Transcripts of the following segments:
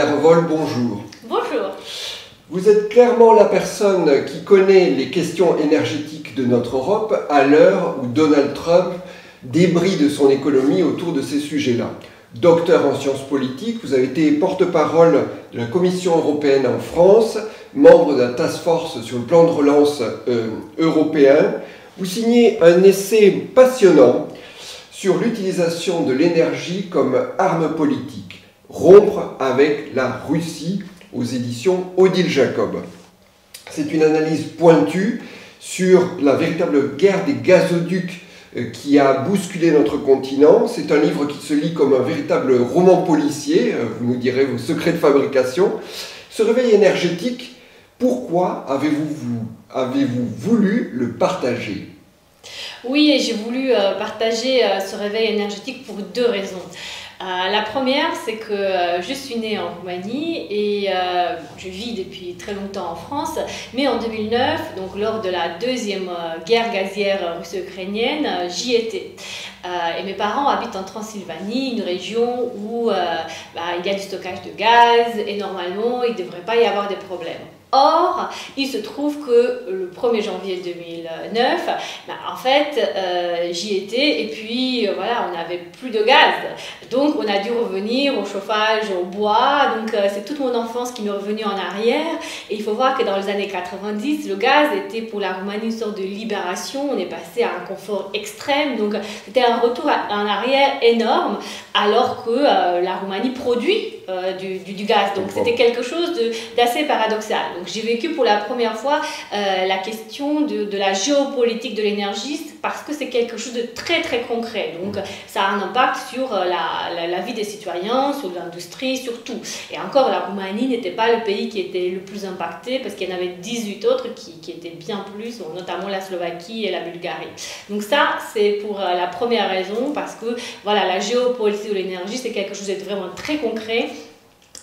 Nina Revol, bonjour. Bonjour. Vous êtes clairement la personne qui connaît les questions énergétiques de notre Europe à l'heure où Donald Trump débride son économie autour de ces sujets-là. Docteur en sciences politiques, vous avez été porte-parole de la Commission européenne en France, membre de la task force sur le plan de relance européen. Vous signez un essai passionnant sur l'utilisation de l'énergie comme arme politique, rompre avec la Russie, aux éditions Odile Jacob. C'est une analyse pointue sur la véritable guerre des gazoducs qui a bousculé notre continent. C'est un livre qui se lit comme un véritable roman policier, vous nous direz vos secrets de fabrication. Ce réveil énergétique, pourquoi avez-vous voulu le partager ? Oui, et j'ai voulu partager ce réveil énergétique pour deux raisons. La première, c'est que je suis née en Roumanie et je vis depuis très longtemps en France, mais en 2009, donc lors de la deuxième guerre gazière russo-ukrainienne, j'y étais. Et mes parents habitent en Transylvanie, une région où il y a du stockage de gaz et normalement il ne devrait pas y avoir de problèmes. Or, il se trouve que le 1er janvier 2009, en fait, j'y étais et puis voilà, on n'avait plus de gaz. Donc, on a dû revenir au chauffage, au bois. Donc, c'est toute mon enfance qui m'est revenue en arrière. Et il faut voir que dans les années 90, le gaz était pour la Roumanie une sorte de libération. On est passé à un confort extrême. Donc, c'était un retour en arrière énorme alors que la Roumanie produit du gaz. Donc, c'était quelque chose d'assez paradoxal. Donc, j'ai vécu pour la première fois la question de la géopolitique de l'énergie parce que c'est quelque chose de très très concret. Donc ça a un impact sur la vie des citoyens, sur l'industrie, sur tout. Et encore, la Roumanie n'était pas le pays qui était le plus impacté parce qu'il y en avait 18 autres qui étaient bien plus, notamment la Slovaquie et la Bulgarie. Donc ça, c'est pour la première raison parce que voilà, la géopolitique de l'énergie, c'est quelque chose de vraiment très concret.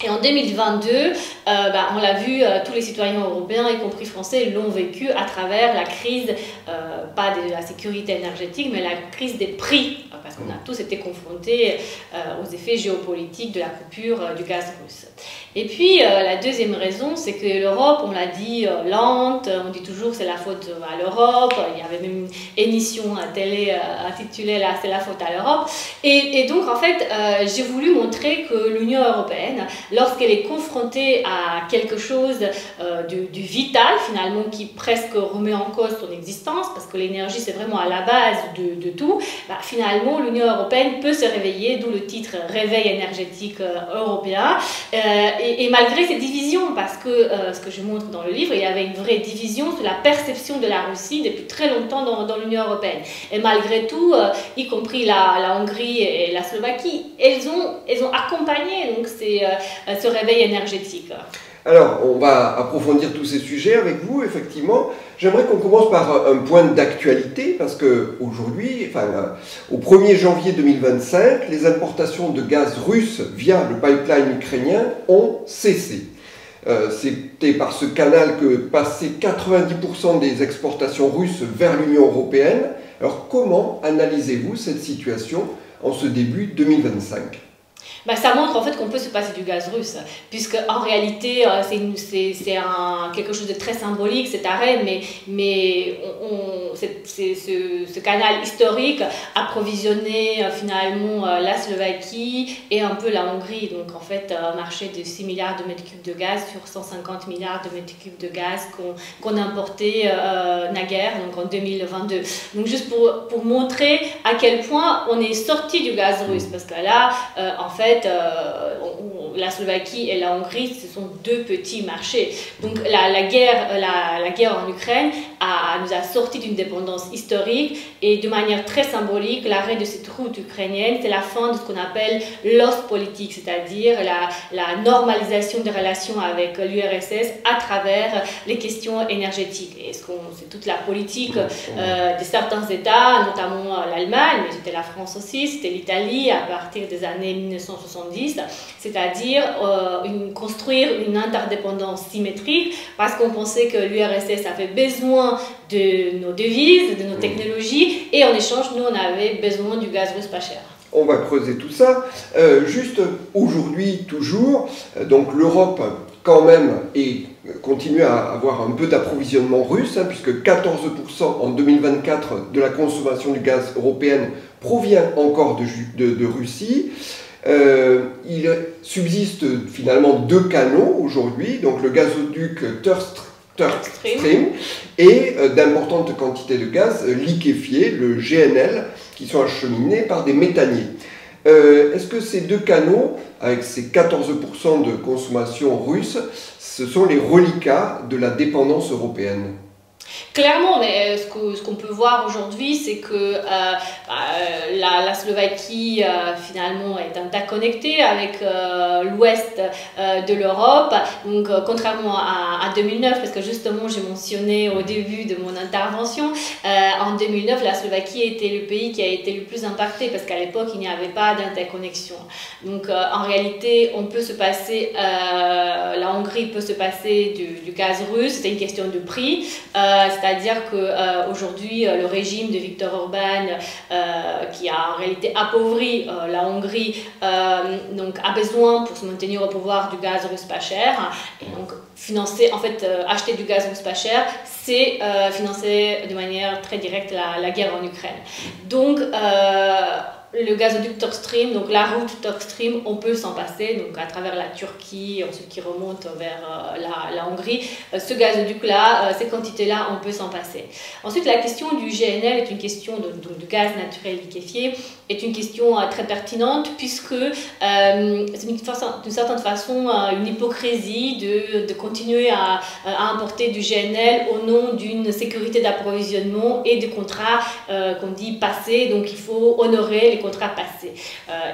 Et en 2022, on l'a vu, tous les citoyens européens, y compris français, l'ont vécu à travers la crise, pas de la sécurité énergétique, mais la crise des prix, parce qu'on a tous été confrontés aux effets géopolitiques de la coupure du gaz russe. Et puis, la deuxième raison, c'est que l'Europe, on l'a dit, lente, on dit toujours que c'est la faute à l'Europe, il y avait même une émission à télé intitulée « C'est la faute à l'Europe ». Et donc, en fait, j'ai voulu montrer que l'Union européenne, lorsqu'elle est confrontée à quelque chose du vital, finalement, qui presque remet en cause son existence, parce que l'énergie, c'est vraiment à la base de tout, finalement, l'Union européenne peut se réveiller, d'où le titre « Réveil énergétique européen ». Et malgré ces divisions, parce que ce que je montre dans le livre, il y avait une vraie division sur la perception de la Russie depuis très longtemps dans l'Union européenne. Et malgré tout, y compris la Hongrie et la Slovaquie, elles ont accompagné donc, ce réveil énergétique. Alors, on va approfondir tous ces sujets avec vous, effectivement. J'aimerais qu'on commence par un point d'actualité, parce qu'aujourd'hui, au 1er janvier 2025, les importations de gaz russe via le pipeline ukrainien ont cessé. C'était par ce canal que passaient 90% des exportations russes vers l'Union européenne. Alors, comment analysez-vous cette situation en ce début 2025 ? Ça montre en fait qu'on peut se passer du gaz russe, puisque en réalité c'est quelque chose de très symbolique cet arrêt, mais ce canal historique approvisionnait finalement la Slovaquie et un peu la Hongrie, donc en fait un marché de 6 milliards de mètres cubes de gaz sur 150 milliards de mètres cubes de gaz qu'on importait naguère, donc en 2022. Donc juste pour montrer à quel point on est sorti du gaz russe, parce que là en fait la Slovaquie et la Hongrie, ce sont deux petits marchés. Donc la guerre en Ukraine nous a sorti d'une dépendance historique et de manière très symbolique, l'arrêt de cette route ukrainienne, c'est la fin de ce qu'on appelle l'Ostpolitik, c'est-à-dire la normalisation des relations avec l'URSS à travers les questions énergétiques. Et c'est toute la politique de certains États, notamment l'Allemagne, mais c'était la France aussi, c'était l'Italie à partir des années 1970, c'est-à-dire construire une interdépendance symétrique parce qu'on pensait que l'URSS avait besoin de nos devises, de nos technologies et en échange, nous, on avait besoin du gaz russe pas cher. on va creuser tout ça. Juste aujourd'hui, toujours, donc l'Europe quand même continue à avoir un peu d'approvisionnement russe, puisque 14% en 2024 de la consommation du gaz européenne provient encore de Russie. Il subsiste finalement deux canaux aujourd'hui, donc le gazoduc Stream et d'importantes quantités de gaz liquéfié, le GNL, qui sont acheminés par des méthaniers. Est-ce que ces deux canaux, avec ces 14% de consommation russe, ce sont les reliquats de la dépendance européenne? Clairement, mais ce qu'on peut voir aujourd'hui, c'est que la Slovaquie finalement est interconnectée avec l'ouest de l'Europe. Donc contrairement à 2009, parce que justement j'ai mentionné au début de mon intervention, en 2009 la Slovaquie était le pays qui a été le plus impacté parce qu'à l'époque il n'y avait pas d'interconnexion. Donc en réalité on peut se passer, la Hongrie peut se passer du gaz russe, c'est une question de prix. C'est-à-dire qu'aujourd'hui, le régime de Viktor Orban, qui a en réalité appauvri la Hongrie, donc a besoin pour se maintenir au pouvoir du gaz russe pas cher. Et donc, acheter du gaz russe pas cher, c'est financer de manière très directe la guerre en Ukraine. Donc, le gazoduc Turk Stream, donc la route Turk Stream, on peut s'en passer, donc à travers la Turquie, ensuite qui remonte vers la Hongrie. Ce gazoduc-là, ces quantités-là, on peut s'en passer. Ensuite, la question du GNL est une question de gaz naturel liquéfié, est une question très pertinente puisque c'est d'une certaine façon une hypocrisie de continuer à importer du GNL au nom d'une sécurité d'approvisionnement et de contrats qu'on dit passés, donc il faut honorer les contrats passés.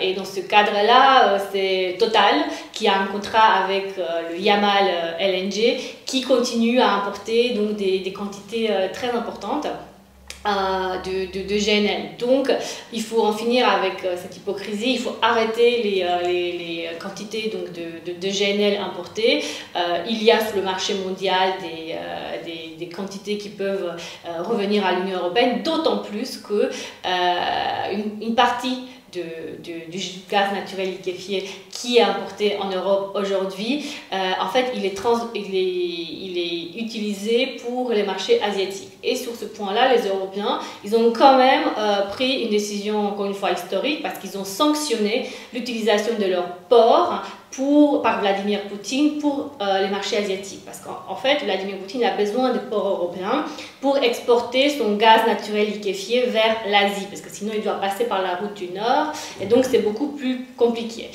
Et dans ce cadre-là, c'est Total qui a un contrat avec le Yamal LNG qui continue à importer donc des quantités très importantes de GNL. Donc il faut en finir avec cette hypocrisie, il faut arrêter les quantités donc, de GNL importées. Il y a sur le marché mondial des quantités qui peuvent revenir à l'Union européenne, d'autant plus que une partie du gaz naturel liquéfié qui est importé en Europe aujourd'hui, en fait, il est utilisé pour les marchés asiatiques. Et sur ce point-là, les Européens, ils ont quand même pris une décision, encore une fois, historique, parce qu'ils ont sanctionné l'utilisation de leurs ports par Vladimir Poutine pour les marchés asiatiques. Parce qu'en fait, Vladimir Poutine a besoin des ports européens pour exporter son gaz naturel liquéfié vers l'Asie, parce que sinon il doit passer par la route du Nord, et donc c'est beaucoup plus compliqué.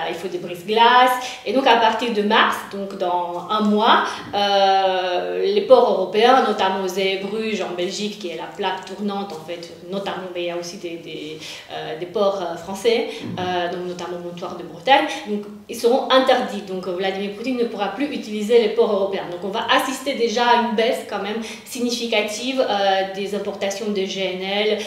Il faut des brise-glaces, et donc à partir de mars, donc dans un mois, les ports européens, notamment Zeebrugge en Belgique, qui est la plaque tournante en fait, notamment, mais il y a aussi des ports français, donc notamment Montoire de Bretagne, donc ils seront interdits. Donc Vladimir Poutine ne pourra plus utiliser les ports européens. Donc on va assister déjà à une baisse quand même significative des importations de GNL.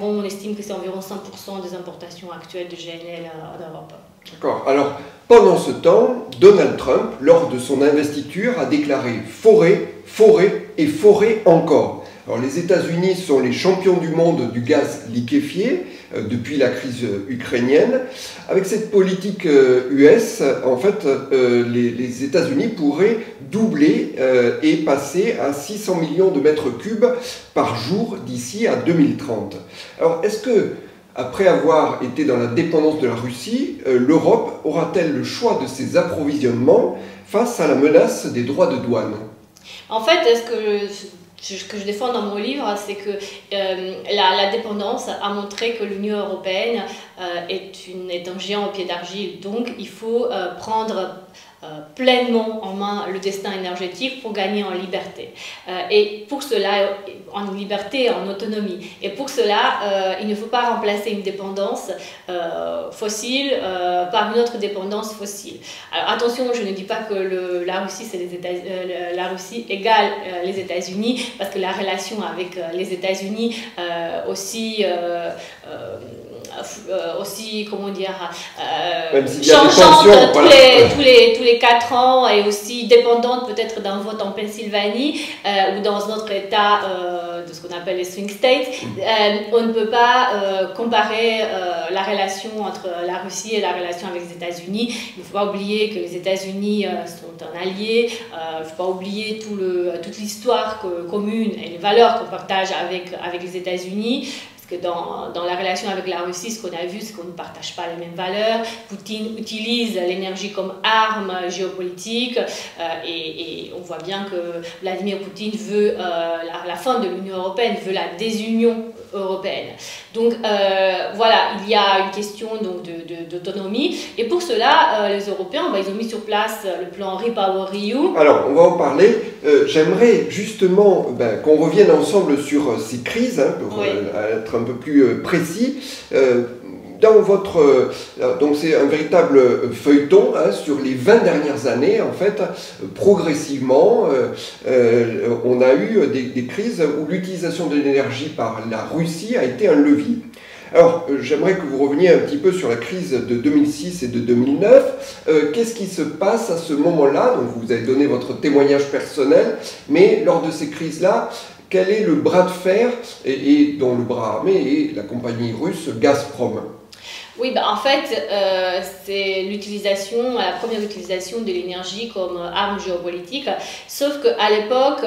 On estime que c'est environ 5% des importations actuelles de GNL en Europe. D'accord. Alors, pendant ce temps, Donald Trump, lors de son investiture, a déclaré « forer, forer et forer encore ». Alors, les États-Unis sont les champions du monde du gaz liquéfié depuis la crise ukrainienne. Avec cette politique US, en fait, les États-Unis pourraient doubler et passer à 600 millions de mètres cubes par jour d'ici à 2030. Alors, est-ce que, après avoir été dans la dépendance de la Russie, l'Europe aura-t-elle le choix de ses approvisionnements face à la menace des droits de douane? En fait, ce que je défends dans mon livre, c'est que la dépendance a montré que l'Union européenne est un géant au pied d'argile. Donc, il faut prendre pleinement en main le destin énergétique pour gagner en liberté. Et pour cela, en liberté et en autonomie. Et pour cela, il ne faut pas remplacer une dépendance fossile par une autre dépendance fossile. Alors attention, je ne dis pas que la Russie, la Russie égale les États-Unis, parce que la relation avec les États-Unis aussi aussi, comment dire, changeante tous les 4 ans et aussi dépendante peut-être d'un vote en Pennsylvanie ou dans un autre État de ce qu'on appelle les swing states, on ne peut pas comparer la relation entre la Russie et la relation avec les États-Unis. Il ne faut pas oublier que les États-Unis sont un allié, il ne faut pas oublier toute l'histoire commune et les valeurs qu'on partage avec les États-Unis. Parce que dans la relation avec la Russie, ce qu'on a vu, c'est qu'on ne partage pas les mêmes valeurs. Poutine utilise l'énergie comme arme géopolitique et on voit bien que Vladimir Poutine veut la fin de l'Union européenne, veut la désunion européenne. Donc voilà, il y a une question d'autonomie et pour cela, les Européens, ils ont mis sur place le plan REPowerEU. Alors, on va en parler. J'aimerais justement qu'on revienne ensemble sur ces crises, pour être un peu plus précis. Dans votre... donc c'est un véritable feuilleton sur les 20 dernières années, en fait, progressivement, on a eu des crises où l'utilisation de l'énergie par la Russie a été un levier. Alors, j'aimerais que vous reveniez un petit peu sur la crise de 2006 et de 2009. Qu'est-ce qui se passe à ce moment-là? Donc, vous avez donné votre témoignage personnel, mais lors de ces crises-là, quel est le bras de fer et dont le bras armé est la compagnie russe Gazprom? Oui, en fait, c'est la première utilisation de l'énergie comme arme géopolitique, sauf qu'à l'époque,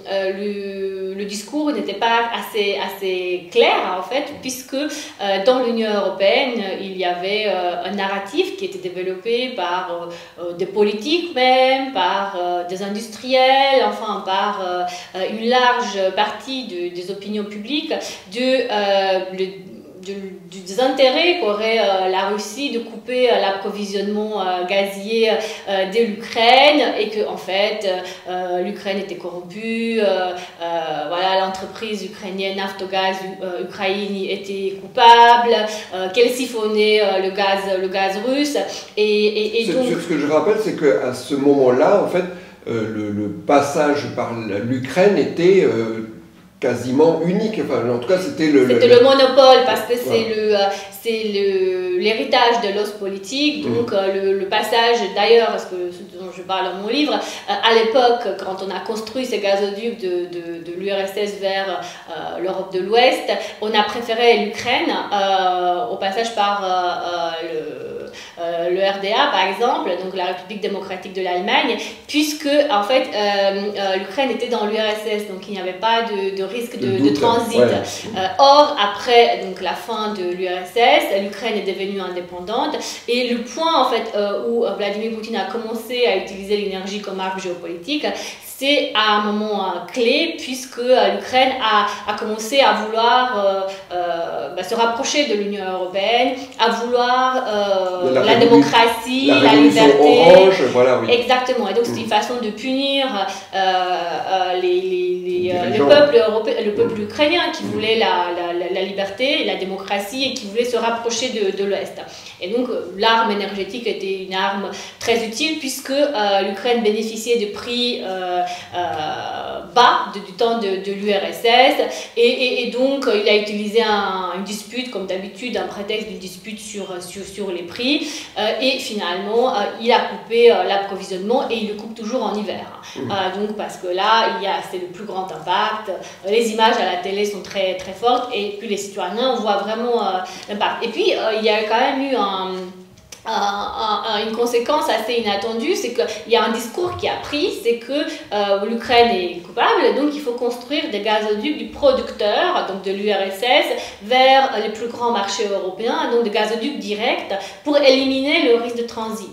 le discours n'était pas assez clair, en fait, puisque dans l'Union européenne, il y avait un narratif qui était développé par des politiques même, par des industriels, enfin par une large partie des opinions publiques, des intérêts qu'aurait la Russie de couper l'approvisionnement gazier de l'Ukraine et que en fait l'Ukraine était corrompue, voilà, l'entreprise ukrainienne Naftogaz Ukraine était coupable, qu'elle siphonnait le gaz russe et donc... Ce que je rappelle, c'est qu'à ce moment-là, en fait, le passage par l'Ukraine était... quasiment unique, enfin en tout cas c'était le monopole parce que c'est l'héritage de l'os politique, donc le passage d'ailleurs, ce dont je parle dans mon livre, à l'époque quand on a construit ces gazoducs de l'URSS vers l'Europe de l'Ouest, on a préféré l'Ukraine au passage par le RDA par exemple, donc la République démocratique de l'Allemagne, puisque en fait l'Ukraine était dans l'URSS, donc il n'y avait pas de risque de transit. Ouais. Or, après donc, la fin de l'URSS, l'Ukraine est devenue indépendante et le point en fait, où Vladimir Poutine a commencé à utiliser l'énergie comme arme géopolitique, c'est à un moment clé puisque l'Ukraine a commencé à vouloir se rapprocher de l'Union européenne, à vouloir la démocratie, la liberté. Orange, voilà, oui. Exactement. Et donc c'est une façon de punir le peuple européen, le peuple ukrainien qui voulait la liberté, la démocratie et qui voulait se rapprocher de l'Ouest. Et donc l'arme énergétique était une arme très utile puisque l'Ukraine bénéficiait de prix bas du temps de l'URSS et donc il a utilisé une dispute comme d'habitude, un prétexte d'une dispute sur les prix et finalement il a coupé l'approvisionnement et il le coupe toujours en hiver. Donc parce que là c'est le plus grand impact, les images à la télé sont très très fortes et puis les citoyens voient vraiment l'impact. Et puis il y a quand même eu une conséquence assez inattendue, c'est qu'il y a un discours qui a pris, c'est que l'Ukraine est coupable, donc il faut construire des gazoducs du producteur, donc de l'URSS, vers les plus grands marchés européens, donc des gazoducs directs pour éliminer le risque de transit.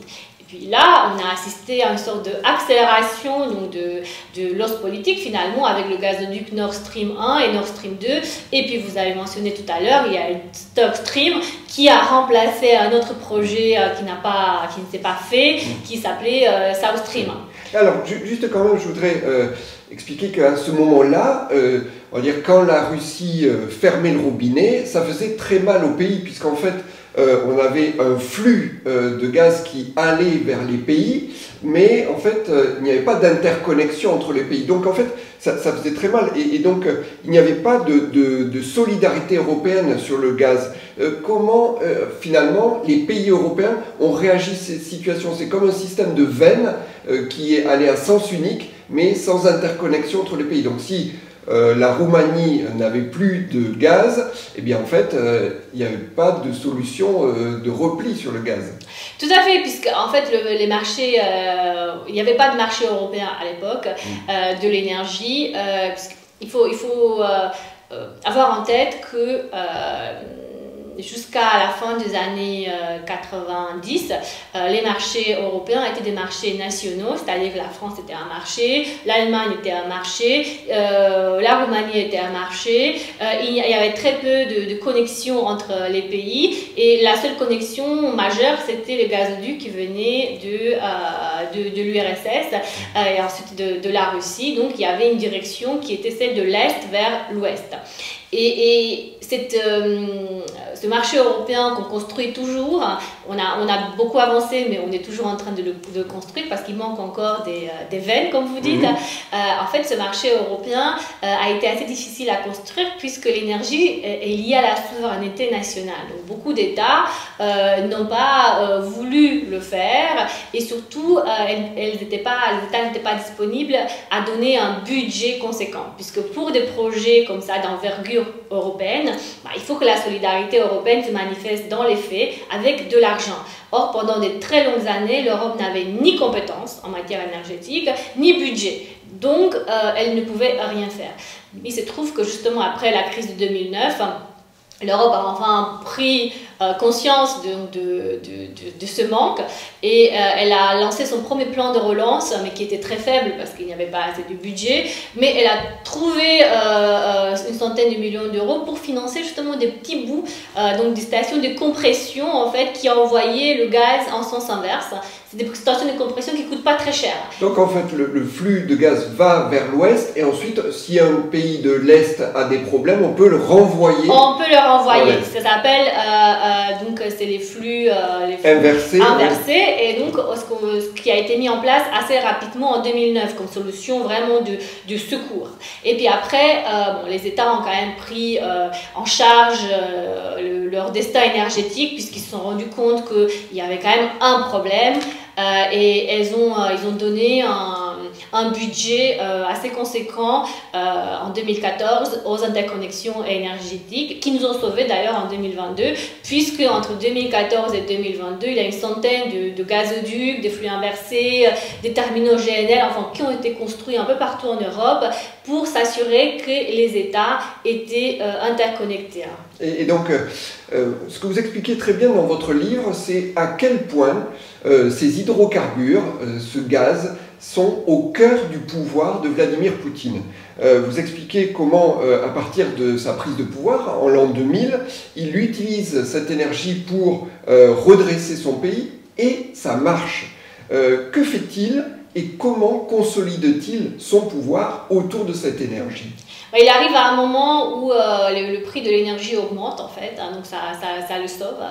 Puis là, on a assisté à une sorte d'accélération de l'os politique finalement avec le gazoduc Nord Stream 1 et Nord Stream 2. Et puis vous avez mentionné tout à l'heure, il y a le Stock Stream qui a remplacé un autre projet qui ne s'est pas fait, qui s'appelait South Stream. Alors, juste quand même, je voudrais expliquer qu'à ce moment-là, on va dire quand la Russie fermait le robinet, ça faisait très mal au pays puisqu'en fait, on avait un flux de gaz qui allait vers les pays, mais en fait, il n'y avait pas d'interconnexion entre les pays. Donc en fait, ça faisait très mal. Et donc, il n'y avait pas de solidarité européenne sur le gaz. Comment, finalement, les pays européens ont réagi à ces situations? C'est comme un système de veine qui est allé à sens unique, mais sans interconnexion entre les pays. Donc si la Roumanie n'avait plus de gaz, eh bien en fait, il n'y avait pas de solution de repli sur le gaz. Tout à fait, puisque en fait les marchés, il n'y avait pas de marché européen à l'époque de l'énergie. Il faut avoir en tête que jusqu'à la fin des années 90, les marchés européens étaient des marchés nationaux, c'est-à-dire que la France était un marché, l'Allemagne était un marché, la Roumanie était un marché. Il y avait très peu de connexions entre les pays et la seule connexion majeure, c'était le gazoduc qui venait de l'URSS et ensuite de la Russie. Donc il y avait une direction qui était celle de l'Est vers l'Ouest. Et ce marché européen qu'on construit toujours, on a beaucoup avancé, mais on est toujours en train de le construire parce qu'il manque encore des veines, comme vous dites. En fait, ce marché européen a été assez difficile à construire puisque l'énergie est liée à la souveraineté nationale. Donc, beaucoup d'États n'ont pas voulu le faire et surtout, les États n'étaient pas disponibles à donner un budget conséquent puisque pour des projets comme ça d'envergure européenne, il faut que la solidarité européenne se manifeste dans les faits avec de l'argent. Or, pendant de très longues années, l'Europe n'avait ni compétences en matière énergétique, ni budget. Donc, elle ne pouvait rien faire. Il se trouve que justement après la crise de 2009, l'Europe a enfin pris conscience de ce manque et elle a lancé son premier plan de relance, mais qui était très faible parce qu'il n'y avait pas assez de budget, mais elle a trouvé une centaine de millions d'euros pour financer justement des petits bouts, donc des stations de compression en fait qui envoyaient le gaz en sens inverse. C'est des stations de compression qui ne coûtent pas très cher. Donc en fait, le flux de gaz va vers l'ouest et ensuite, si un pays de l'est a des problèmes, on peut le renvoyer. On peut le renvoyer. Ça s'appelle, donc c'est les flux inversés. Et donc, ce qui a été mis en place assez rapidement en 2009 comme solution vraiment de secours. Et puis après, les États ont quand même pris en charge leur destin énergétique puisqu'ils se sont rendus compte qu'il y avait quand même un problème. Et ils ont donné un budget assez conséquent en 2014 aux interconnexions énergétiques qui nous ont sauvés d'ailleurs en 2022 puisque entre 2014 et 2022 il y a une centaine de gazoducs, des flux inversés, des terminaux GNL qui ont été construits un peu partout en Europe pour s'assurer que les États étaient interconnectés. Et donc, ce que vous expliquez très bien dans votre livre, c'est à quel point ces hydrocarbures, ce gaz, sont au cœur du pouvoir de Vladimir Poutine. Vous expliquez comment, à partir de sa prise de pouvoir, en l'an 2000, il utilise cette énergie pour redresser son pays, et ça marche. Que fait-il et comment consolide-t-il son pouvoir autour de cette énergie ? Il arrive à un moment où le prix de l'énergie augmente en fait, donc ça le sauve.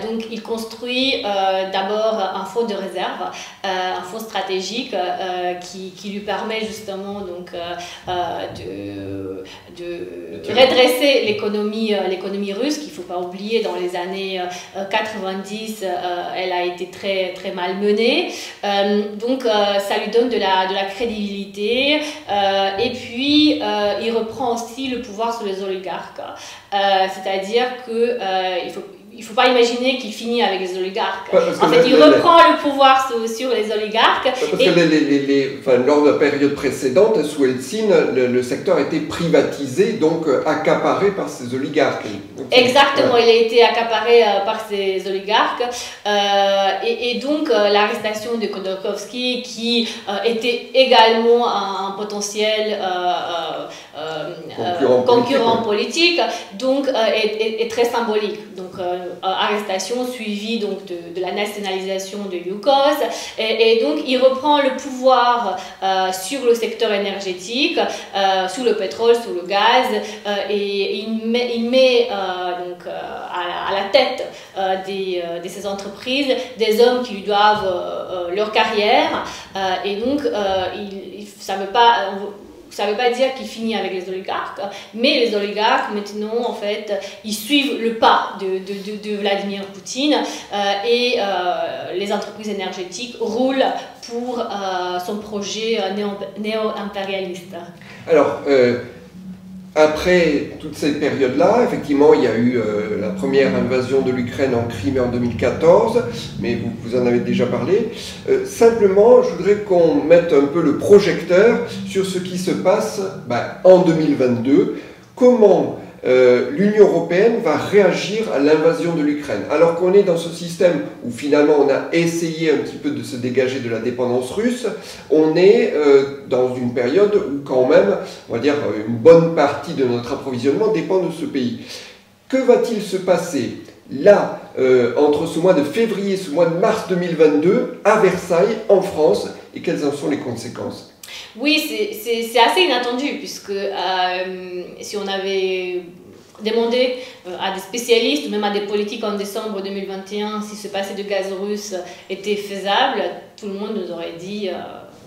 Donc il construit d'abord un fonds de réserve, un fonds stratégique qui lui permet justement donc, de redresser l'économie russe, qu'il ne faut pas oublier dans les années 90, elle a été très, très mal menée. Donc ça lui donne de la crédibilité et puis il reprend aussi le pouvoir sur les oligarques, c'est-à-dire qu'il ne faut pas imaginer qu'il finit avec les oligarques. En fait, il reprend le pouvoir sur les oligarques. Parce que lors de la période précédente, sous Eltsine, le secteur a été privatisé, donc accaparé par ces oligarques. Donc, exactement, voilà. Il a été accaparé par ces oligarques. Et donc, l'arrestation de Khodorkovsky, qui était également un potentiel concurrent politique, donc est très symbolique. Donc, arrestation suivie donc de la nationalisation de Yukos, et donc il reprend le pouvoir sur le secteur énergétique, sur le pétrole, sur le gaz, et il met donc, à la tête de ces entreprises des hommes qui lui doivent leur carrière, et donc ça ne veut pas dire qu'il finit avec les oligarques, mais les oligarques, maintenant, en fait, ils suivent le pas de Vladimir Poutine, et les entreprises énergétiques roulent pour son projet néo-impérialiste. Alors, après toute cette période-là, effectivement, il y a eu la première invasion de l'Ukraine en Crimée en 2014, mais vous en avez déjà parlé. Simplement, je voudrais qu'on mette un peu le projecteur sur ce qui se passe en 2022. Comment l'Union européenne va réagir à l'invasion de l'Ukraine, alors qu'on est dans ce système où finalement on a essayé un petit peu de se dégager de la dépendance russe. On est dans une période où quand même, on va dire, une bonne partie de notre approvisionnement dépend de ce pays. Que va-t-il se passer là, entre ce mois de février et ce mois de mars 2022, à Versailles, en France, et quelles en sont les conséquences? Oui, c'est assez inattendu, puisque si on avait demandé à des spécialistes, ou même à des politiques en décembre 2021, si ce passé de gaz russe était faisable, tout le monde nous aurait dit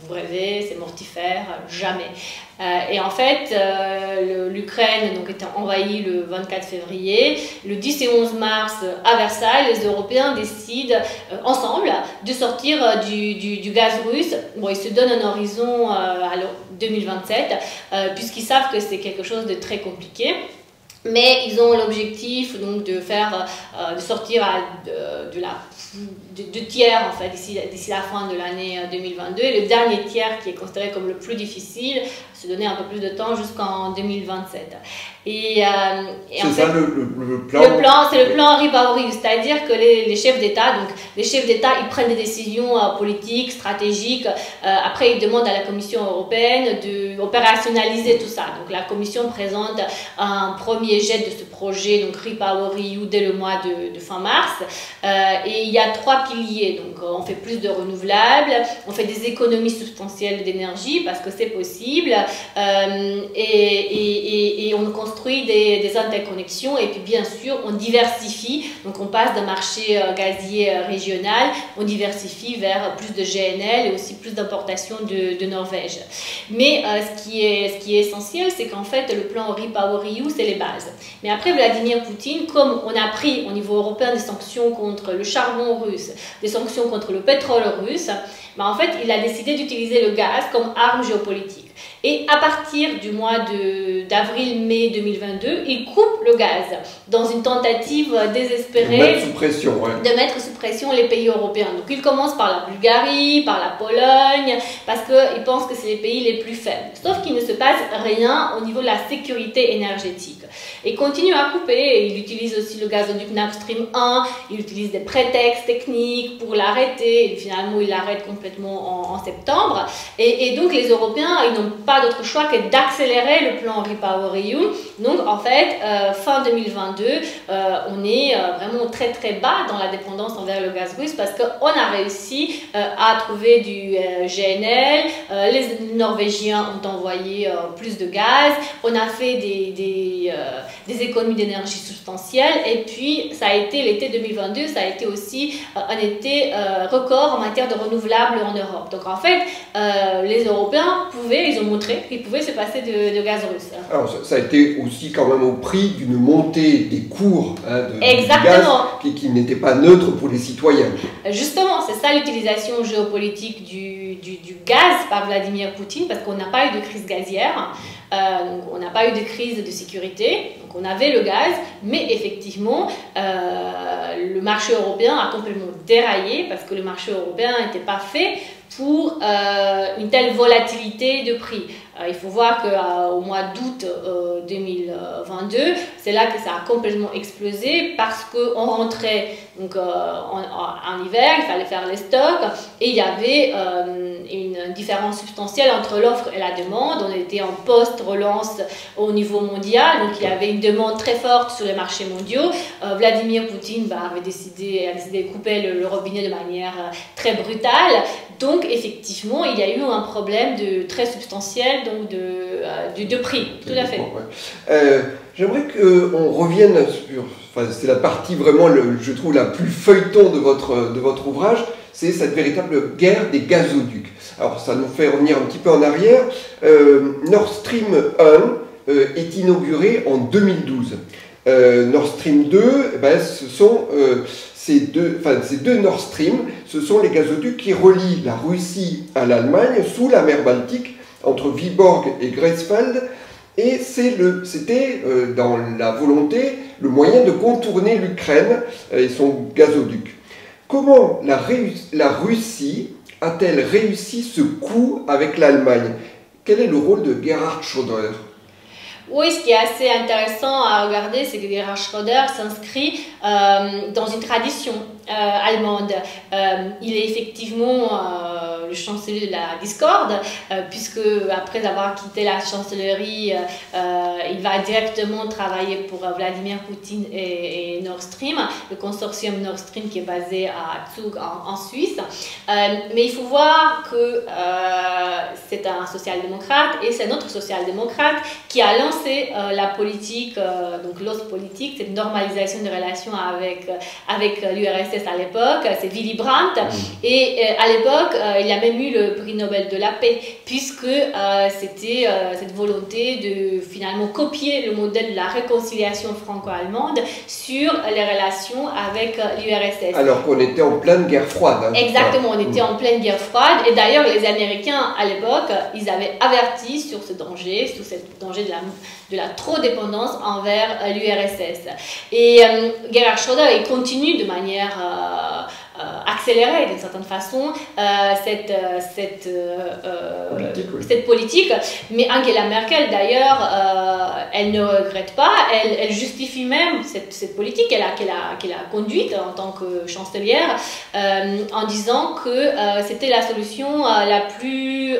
vous rêvez, c'est mortifère, jamais. Et en fait, l'Ukraine était envahie le 24 février. Le 10 et 11 mars, à Versailles, les Européens décident ensemble de sortir du gaz russe. Bon, ils se donnent un horizon à 2027, puisqu'ils savent que c'est quelque chose de très compliqué. Mais ils ont l'objectif donc de sortir de tiers en fait d'ici la fin de l'année 2022. Et le dernier tiers, qui est considéré comme le plus difficile, se donner un peu plus de temps jusqu'en 2027. C'est ça le plan. C'est le plan REPowerEU, c'est-à-dire que les chefs d'État, ils prennent des décisions politiques, stratégiques. Après, ils demandent à la Commission européenne d'opérationnaliser tout ça. Donc, la Commission présente un premier jet de ce projet, donc REPowerEU, dès le mois de fin mars. Et il y a 3 piliers. Donc, on fait plus de renouvelables, on fait des économies substantielles d'énergie parce que c'est possible, et on construit des interconnexions, et puis bien sûr on diversifie, donc on passe d'un marché gazier régional, on diversifie vers plus de GNL et aussi plus d'importations de Norvège. Mais ce qui est essentiel, c'est qu'en fait le plan REPowerEU, c'est les bases. Mais après, Vladimir Poutine, comme on a pris au niveau européen des sanctions contre le charbon russe, des sanctions contre le pétrole russe, en fait il a décidé d'utiliser le gaz comme arme géopolitique. Et à partir du mois d'avril-mai 2022, il coupe le gaz dans une tentative désespérée de mettre sous pression les pays européens. Donc il commence par la Bulgarie, par la Pologne, parce qu'il pense que c'est les pays les plus faibles. Sauf qu'il ne se passe rien au niveau de la sécurité énergétique. Et il continue à couper, il utilise aussi le gazoduc Nord Stream 1, il utilise des prétextes techniques pour l'arrêter, et finalement il l'arrête complètement en septembre. Et donc les Européens, ils n'ont pas d'autre choix que d'accélérer le plan REPowerEU. Donc en fait, fin 2022, on est vraiment très très bas dans la dépendance envers le gaz russe, parce qu'on a réussi à trouver du GNL, les Norvégiens ont envoyé plus de gaz, on a fait des économies d'énergie substantielles, et puis ça a été l'été 2022, ça a été aussi un été record en matière de renouvelables en Europe. Donc en fait, les Européens ils ont montré qu'ils pouvaient se passer de gaz russe. Alors ça a été aussi quand même au prix d'une montée des cours du gaz qui n'était pas neutre pour les citoyens. Justement, c'est ça l'utilisation géopolitique du gaz par Vladimir Poutine, parce qu'on n'a pas eu de crise gazière, on n'a pas eu de crise de sécurité, donc on avait le gaz, mais effectivement, le marché européen a complètement déraillé, parce que le marché européen n'était pas fait pour une telle volatilité de prix. Il faut voir qu'au mois d'août 2022, c'est là que ça a complètement explosé parce qu'on rentrait donc, en hiver, il fallait faire les stocks et il y avait une différence substantielle entre l'offre et la demande. On était en post-relance au niveau mondial, donc il y avait une demande très forte sur les marchés mondiaux. Vladimir Poutine a décidé de couper le robinet de manière très brutale. Donc effectivement, il y a eu un problème très substantiel donc de prix, tout à fait. Ouais. J'aimerais qu'on revienne sur, c'est la partie vraiment, je trouve, la plus feuilleton de votre ouvrage, c'est cette véritable guerre des gazoducs. Alors ça nous fait revenir un petit peu en arrière. Nord Stream 1 est inauguré en 2012. Nord Stream 2, ce sont ces deux Nord Stream, ce sont les gazoducs qui relient la Russie à l'Allemagne sous la mer Baltique, entre Vyborg et Greifswald, et c'était dans la volonté le moyen de contourner l'Ukraine et son gazoduc. Comment la Russie a-t-elle réussi ce coup avec l'Allemagne? Quel est le rôle de Gerhard Schröder? Oui, ce qui est assez intéressant à regarder, c'est que Gerhard Schröder s'inscrit dans une tradition allemande. Il est effectivement le chancelier de la discorde, puisque après avoir quitté la chancellerie, il va directement travailler pour Vladimir Poutine et Nord Stream, le consortium Nord Stream qui est basé à Zug en Suisse. Mais il faut voir que c'est un social-démocrate et c'est notre social-démocrate qui a lancé la politique, donc l'Ostpolitik, cette normalisation des relations avec l'URSS à l'époque, c'est Willy Brandt. Et à l'époque, il y a même eu le prix Nobel de la paix, puisque c'était cette volonté de finalement copier le modèle de la réconciliation franco-allemande sur les relations avec l'URSS. Alors qu'on était en pleine guerre froide. Hein. Exactement, on était en pleine guerre froide. Et d'ailleurs, les Américains, à l'époque, ils avaient averti sur ce danger de la trop dépendance envers l'URSS. Et Gerhard Schröder, il continue de manière accélérée, d'une certaine façon, cette politique. Mais Angela Merkel, d'ailleurs, elle ne regrette pas, elle justifie même cette politique qu'elle a conduite en tant que chancelière, en disant que c'était la solution la plus...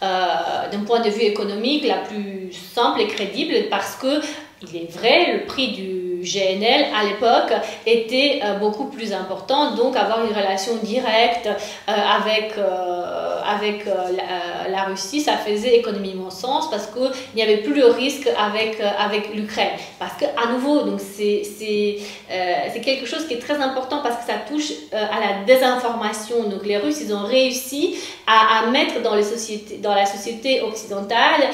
d'un point de vue économique, la plus simple et crédible, parce que il est vrai, le prix du GNL à l'époque était beaucoup plus important, donc avoir une relation directe avec la Russie, ça faisait économiquement sens parce qu'il n'y avait plus le risque avec l'Ukraine. Parce qu'à nouveau, donc c'est quelque chose qui est très important parce que ça touche à la désinformation. Donc les Russes, ils ont réussi à mettre dans la société occidentale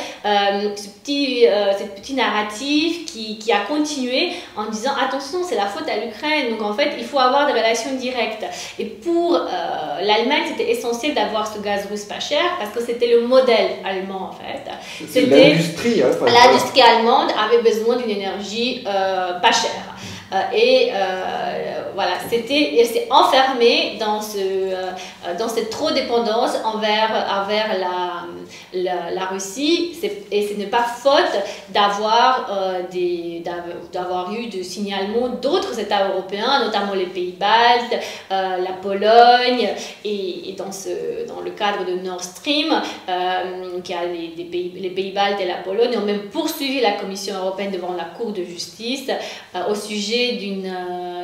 cette petite narrative qui a continué en disant attention, c'est la faute à l'Ukraine, donc en fait il faut avoir des relations directes. Et pour l'Allemagne, c'était essentiel d'avoir ce gaz russe pas cher parce que c'était le modèle allemand en fait. C'était l'industrie. Hein, l'industrie allemande avait besoin d'une énergie pas chère. Voilà, elle s'est enfermée dans cette trop dépendance envers la Russie, et ce n'est pas faute d'avoir eu de signalements d'autres États européens, notamment les pays baltes, la Pologne, et dans le cadre de Nord Stream, qui a les pays baltes et la Pologne ont même poursuivi la Commission européenne devant la Cour de justice au sujet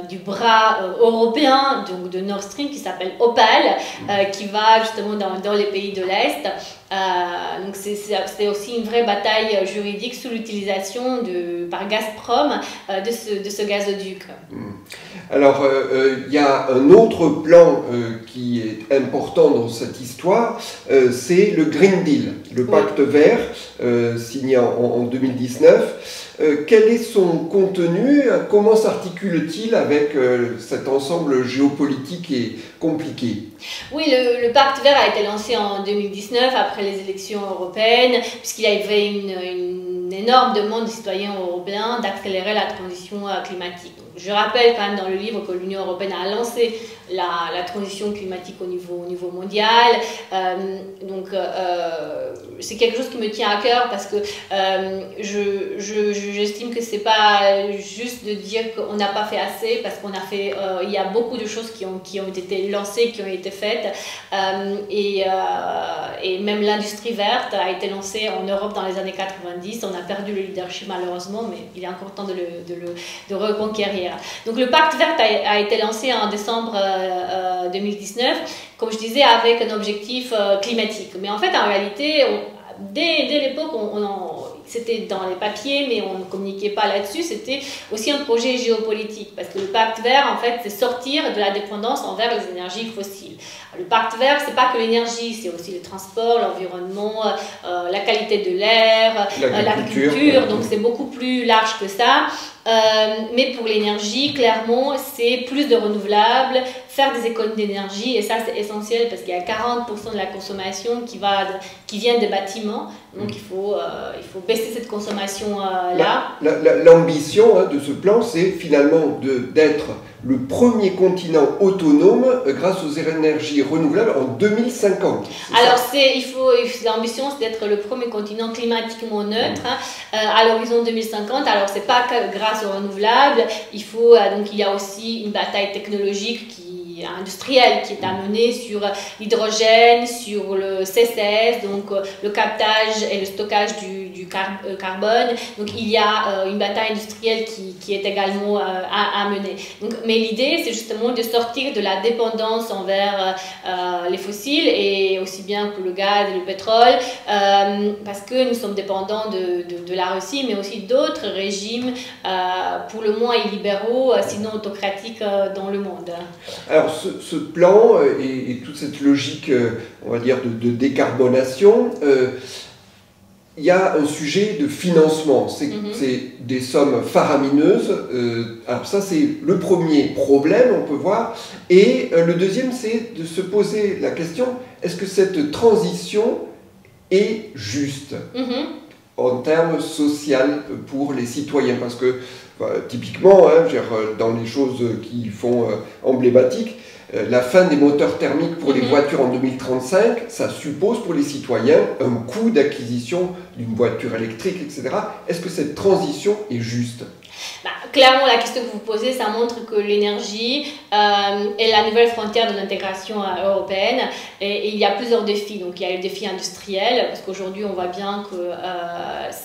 du bras européen donc de Nord Stream qui s'appelle Opal, qui va justement dans les pays de l'Est. Donc c'est aussi une vraie bataille juridique sous l'utilisation par Gazprom de ce gazoduc. Alors, il y a un autre plan qui est important dans cette histoire, c'est le Green Deal, le pacte vert signé en 2019. Quel est son contenu? Comment s'articule-t-il avec cet ensemble géopolitique et compliqué? Oui, le pacte vert a été lancé en 2019 après les élections européennes, puisqu'il y avait une énorme demande des citoyens européens d'accélérer la transition climatique. Donc, je rappelle quand même dans le livre que l'Union européenne a lancé la transition climatique au niveau mondial. C'est quelque chose qui me tient à cœur parce que j'estime que c'est pas juste de dire qu'on n'a pas fait assez, parce qu'on a fait, il y a beaucoup de choses qui ont été lancées, qui ont été faites, et même l'industrie verte a été lancée en Europe dans les années 90. On a perdu le leadership malheureusement, mais il est encore temps de reconquérir. Donc le pacte vert a été lancé en décembre 2019, comme je disais, avec un objectif climatique. Mais en fait, en réalité, dès l'époque, c'était dans les papiers, mais on ne communiquait pas là-dessus. C'était aussi un projet géopolitique, parce que le pacte vert, en fait, c'est sortir de la dépendance envers les énergies fossiles. Le pacte vert, c'est pas que l'énergie, c'est aussi le transport, l'environnement, la qualité de l'air, l'agriculture. Donc c'est beaucoup plus large que ça. Mais pour l'énergie, clairement, c'est plus de renouvelables, faire des économies d'énergie, et ça c'est essentiel parce qu'il y a 40% de la consommation qui vient des bâtiments, donc il faut baisser cette consommation-là. L'ambition de ce plan, c'est finalement d'être le premier continent autonome grâce aux énergies renouvelables en 2050. Alors l'ambition, c'est d'être le premier continent climatiquement neutre à l'horizon 2050. Alors c'est pas que grâce aux renouvelables, donc il y a aussi une bataille technologique industrielle qui est à mener sur l'hydrogène, sur le CCS, donc le captage et le stockage du carbone. Donc il y a une bataille industrielle qui est également à mener. Mais l'idée, c'est justement de sortir de la dépendance envers les fossiles, et aussi bien que le gaz et le pétrole, parce que nous sommes dépendants de la Russie, mais aussi d'autres régimes pour le moins illibéraux, sinon autocratiques dans le monde. Alors ce plan et toute cette logique, on va dire, de décarbonation, il y a un sujet de financement. C'est des sommes faramineuses. Alors ça, c'est le premier problème, on peut voir. Et le deuxième, c'est de se poser la question, est-ce que cette transition est juste en termes sociaux pour les citoyens? Parce que typiquement, dans les choses qui font emblématiques, la fin des moteurs thermiques pour les voitures en 2035, ça suppose pour les citoyens un coût d'acquisition d'une voiture électrique, etc. Est-ce que cette transition est juste ? Clairement, la question que vous posez, ça montre que l'énergie est la nouvelle frontière de l'intégration européenne, et il y a plusieurs défis. Donc il y a le défi industriel, parce qu'aujourd'hui on voit bien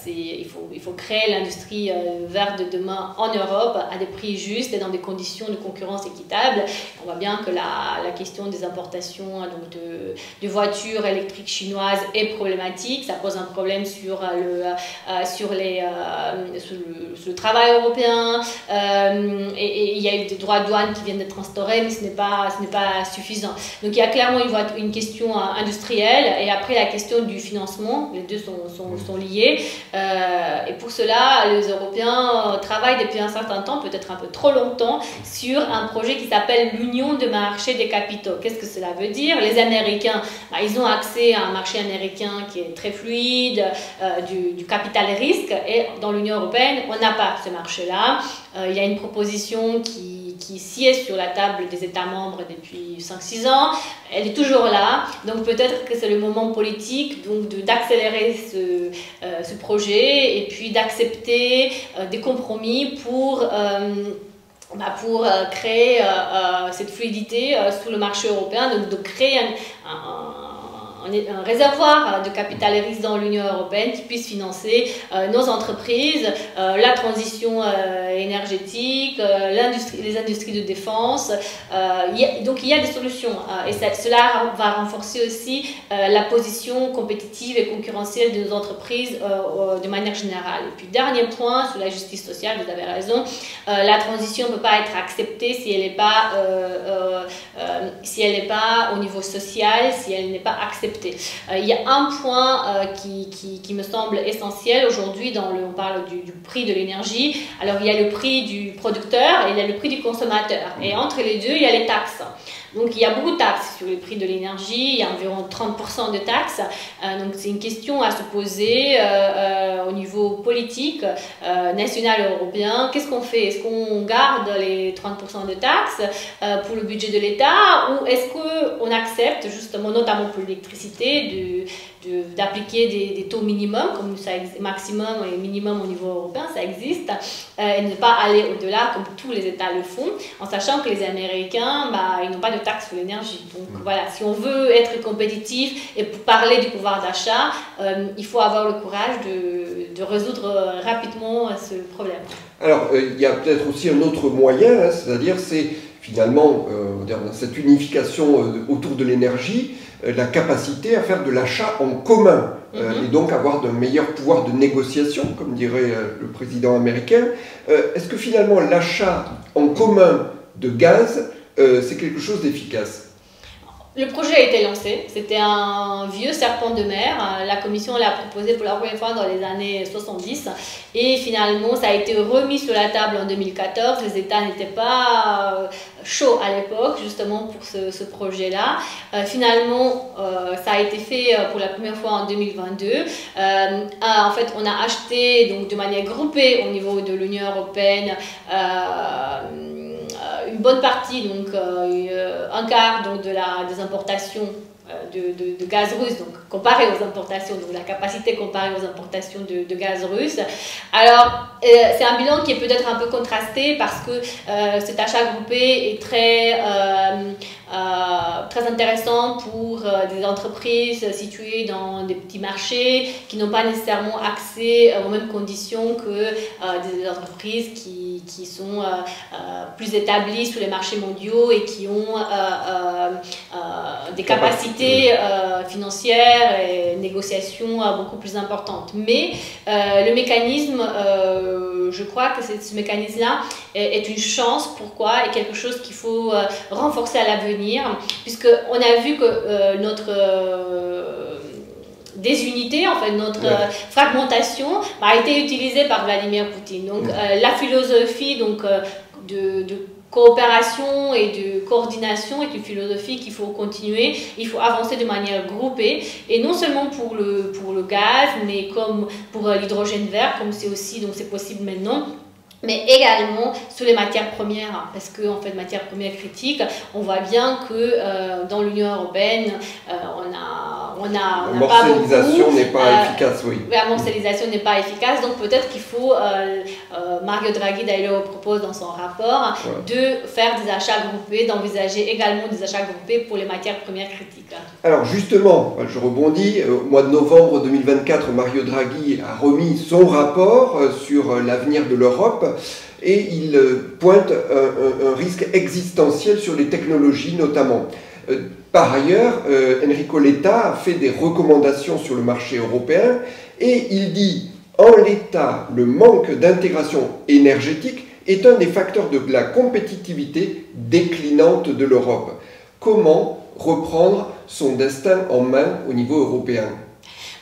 qu'il faut créer l'industrie verte de demain en Europe à des prix justes et dans des conditions de concurrence équitables. On voit bien que la question des importations de voitures électriques chinoises est problématique. Ça pose un problème sur le travail européen. Et il y a eu des droits de douane qui viennent d'être instaurés, mais ce n'est pas suffisant. Donc il y a clairement une question industrielle, et après la question du financement. Les deux sont liés, et pour cela les Européens travaillent depuis un certain temps, peut-être un peu trop longtemps, sur un projet qui s'appelle l'Union de marché des capitaux. Qu'est-ce que cela veut dire? Les Américains, ils ont accès à un marché américain qui est très fluide, du capital risque, et dans l'Union européenne on n'a pas ce marché-là. Il y a une proposition qui sied sur la table des États membres depuis 5-6 ans. Elle est toujours là. Donc peut-être que c'est le moment politique d'accélérer ce projet, et puis d'accepter des compromis pour créer cette fluidité sur le marché européen, donc de créer un réservoir de capital risque dans l'Union européenne qui puisse financer nos entreprises, la transition énergétique, les industries de défense. Donc il y a des solutions, et cela va renforcer aussi la position compétitive et concurrentielle de nos entreprises de manière générale. Et puis dernier point sur la justice sociale, vous avez raison, la transition ne peut pas être acceptée si elle n'est pas au niveau social, si elle n'est pas acceptée. Il y a un point qui me semble essentiel aujourd'hui, on parle du prix de l'énergie. Alors il y a le prix du producteur et il y a le prix du consommateur, et entre les deux il y a les taxes. Donc il y a beaucoup de taxes sur les prix de l'énergie, il y a environ 30% de taxes. Donc c'est une question à se poser au niveau politique, national et européen. Qu'est-ce qu'on fait? Est-ce qu'on garde les 30% de taxes pour le budget de l'État, ou est-ce qu'on accepte justement, notamment pour l'électricité, d'appliquer des taux minimums, comme ça, maximum et minimum au niveau européen, ça existe, et ne pas aller au-delà comme tous les États le font, en sachant que les Américains, ils n'ont pas de taxes sur l'énergie. Donc voilà, si on veut être compétitif et pour parler du pouvoir d'achat, il faut avoir le courage de résoudre rapidement ce problème. Alors, il y a peut-être aussi un autre moyen, hein, c'est-à-dire c'est finalement, dans cette unification autour de l'énergie, la capacité à faire de l'achat en commun et donc avoir de meilleurs pouvoirs de négociation, comme dirait le président américain. Est-ce que finalement l'achat en commun de gaz, c'est quelque chose d'efficace? Le projet a été lancé, c'était un vieux serpent de mer. La Commission l'a proposé pour la première fois dans les années 70 et finalement ça a été remis sur la table en 2014. Les États n'étaient pas chauds à l'époque justement pour ce projet-là. Finalement, ça a été fait pour la première fois en 2022. En fait, on a acheté donc, de manière groupée au niveau de l'Union européenne une bonne partie, donc un quart donc, des importations de gaz russe, donc comparé aux importations, donc la capacité comparée aux importations de gaz russe. Alors, c'est un bilan qui est peut-être un peu contrasté parce que cet achat groupé est très intéressant pour des entreprises situées dans des petits marchés qui n'ont pas nécessairement accès aux mêmes conditions que des entreprises qui sont plus établies sur les marchés mondiaux et qui ont des capacités financières et négociations beaucoup plus importantes. Mais le mécanisme, je crois que ce mécanisme-là est une chance. Pourquoi? Et quelque chose qu'il faut renforcer à l'avenir, puisqu'on a vu que notre désunité, en fait, notre fragmentation a été utilisée par Vladimir Poutine. Donc la philosophie de coopération et de coordination est une philosophie qu'il faut continuer. Il faut avancer de manière groupée, et non seulement pour le gaz, mais comme pour l'hydrogène vert, comme c'est aussi, donc c'est possible maintenant, mais également sur les matières premières, parce que en fait, matières premières critiques, on voit bien que dans l'Union européenne, on a pas beaucoup. L'amorcellisation n'est pas efficace, oui. La morcellisation n'est pas efficace, donc peut-être qu'il faut, Mario Draghi d'ailleurs propose dans son rapport, de faire des achats groupés, d'envisager également des achats groupés pour les matières premières critiques. Alors justement, je rebondis, au mois de novembre 2024, Mario Draghi a remis son rapport sur l'avenir de l'Europe et il pointe un risque existentiel sur les technologies notamment. Par ailleurs, Enrico Letta a fait des recommandations sur le marché européen et il dit en l'état, le manque d'intégration énergétique est un des facteurs de la compétitivité déclinante de l'Europe. Comment reprendre son destin en main au niveau européen?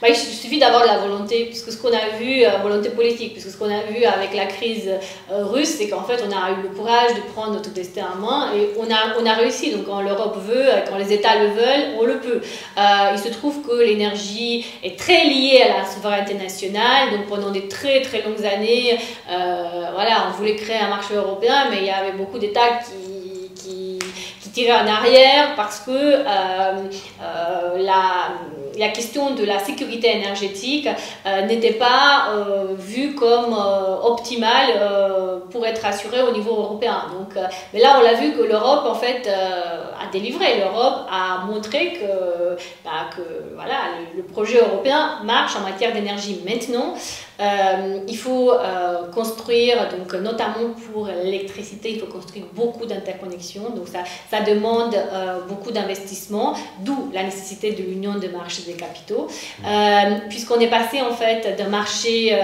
Il suffit d'avoir la volonté, puisque ce qu'on a vu, volonté politique, puisque ce qu'on a vu avec la crise russe, c'est qu'en fait on a eu le courage de prendre notre destin en main et on a réussi. Donc quand l'Europe veut, quand les États le veulent, on le peut. Il se trouve que l'énergie est très liée à la souveraineté nationale. Donc pendant des très très longues années, voilà, on voulait créer un marché européen, mais il y avait beaucoup d'États qui tiraient en arrière parce que la question de la sécurité énergétique n'était pas vue comme optimale pour être assurée au niveau européen. Donc, mais là, on l'a vu que l'Europe, en fait, a délivré. L'Europe a montré que voilà, le projet européen marche en matière d'énergie. Maintenant, il faut construire, donc, notamment pour l'électricité, il faut construire beaucoup d'interconnexions. Donc, ça demande beaucoup d'investissements, d'où la nécessité de l'union des marchés des capitaux, puisqu'on est passé en fait d'un marché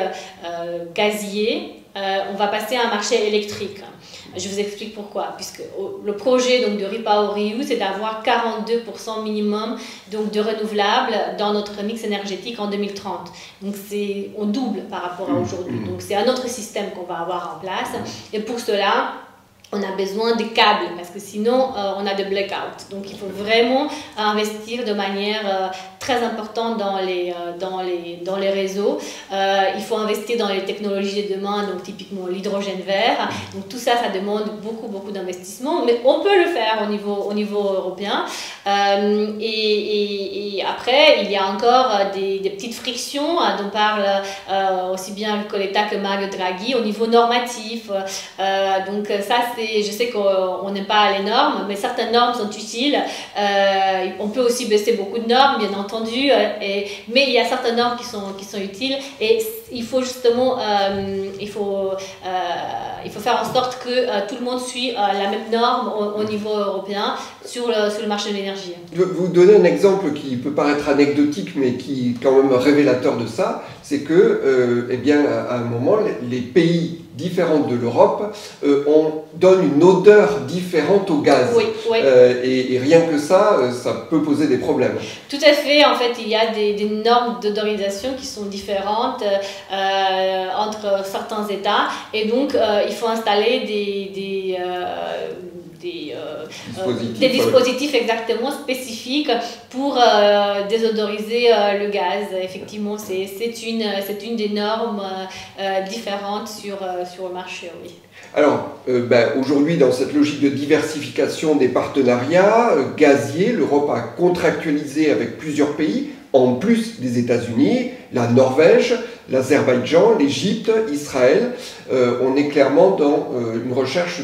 gazier, on va passer à un marché électrique. Je vous explique pourquoi, puisque le projet donc, de REPowerEU, c'est d'avoir 42% minimum donc, de renouvelables dans notre mix énergétique en 2030. Donc on double par rapport à aujourd'hui. Donc c'est un autre système qu'on va avoir en place. Et pour cela, on a besoin de câbles parce que sinon on a des blackouts. Donc il faut vraiment investir de manière très importante dans les réseaux. Il faut investir dans les technologies de demain, donc typiquement l'hydrogène vert. Donc tout ça, ça demande beaucoup d'investissement, mais on peut le faire au niveau européen. Et après, il y a encore des petites frictions dont parle aussi bien Coletta que Mario Draghi au niveau normatif. Donc ça, je sais qu'on n'aime pas les normes, mais certaines normes sont utiles. On peut aussi baisser beaucoup de normes, bien entendu, mais il y a certaines normes qui sont utiles et il faut justement il faut faire en sorte que tout le monde suit la même norme au niveau européen sur le marché de l'énergie. Je vais vous donner un exemple qui peut paraître anecdotique, mais qui est quand même révélateur de ça. C'est que, eh bien, à un moment, les pays différents de l'Europe donnent une odeur différente au gaz. Oui, oui. Et rien que ça peut poser des problèmes. Tout à fait. En fait, il y a des normes d'odorisation qui sont différentes entre certains États. Et donc, il faut installer des dispositifs exactement spécifiques pour désodoriser le gaz. Effectivement, c'est une des normes différentes sur le marché, oui. Alors, aujourd'hui, dans cette logique de diversification des partenariats gaziers, l'Europe a contractualisé avec plusieurs pays, en plus des États-Unis, la Norvège, l'Azerbaïdjan, l'Égypte, Israël. On est clairement dans une recherche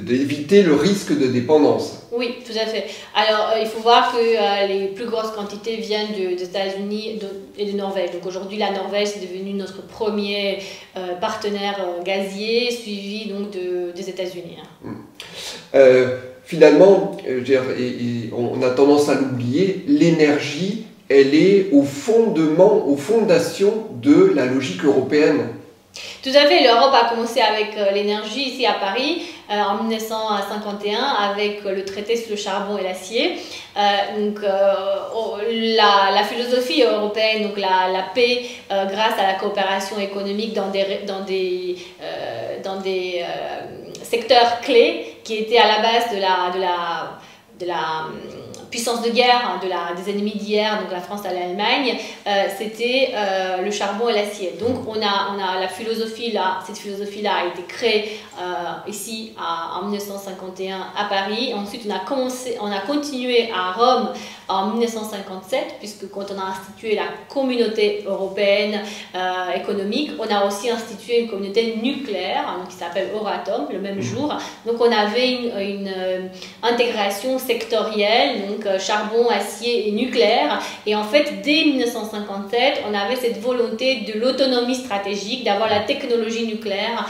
d'éviter le risque de dépendance. Oui, tout à fait. Alors, il faut voir que les plus grosses quantités viennent des États-Unis et de Norvège. Donc aujourd'hui, la Norvège est devenue notre premier partenaire gazier, suivi donc des États-Unis. Finalement, on a tendance à l'oublier, l'énergie, elle est au fondement, aux fondations de la logique européenne. Tout à fait, l'Europe a commencé avec l'énergie ici à Paris en 1951 avec le traité sur le charbon et l'acier. Donc la philosophie européenne, donc la paix grâce à la coopération économique dans des secteurs clés qui étaient à la base de la puissance de guerre des ennemis d'hier, donc la France et l'Allemagne, c'était le charbon et l'acier. Donc on a la philosophie là, cette philosophie-là a été créée ici en 1951 à Paris. Ensuite on a continué à Rome en 1957, puisque quand on a institué la communauté européenne économique, on a aussi institué une communauté nucléaire qui s'appelle Euratom le même jour. Donc on avait une intégration sectorielle, donc charbon, acier et nucléaire. Et en fait, dès 1957, on avait cette volonté de l'autonomie stratégique, d'avoir la technologie nucléaire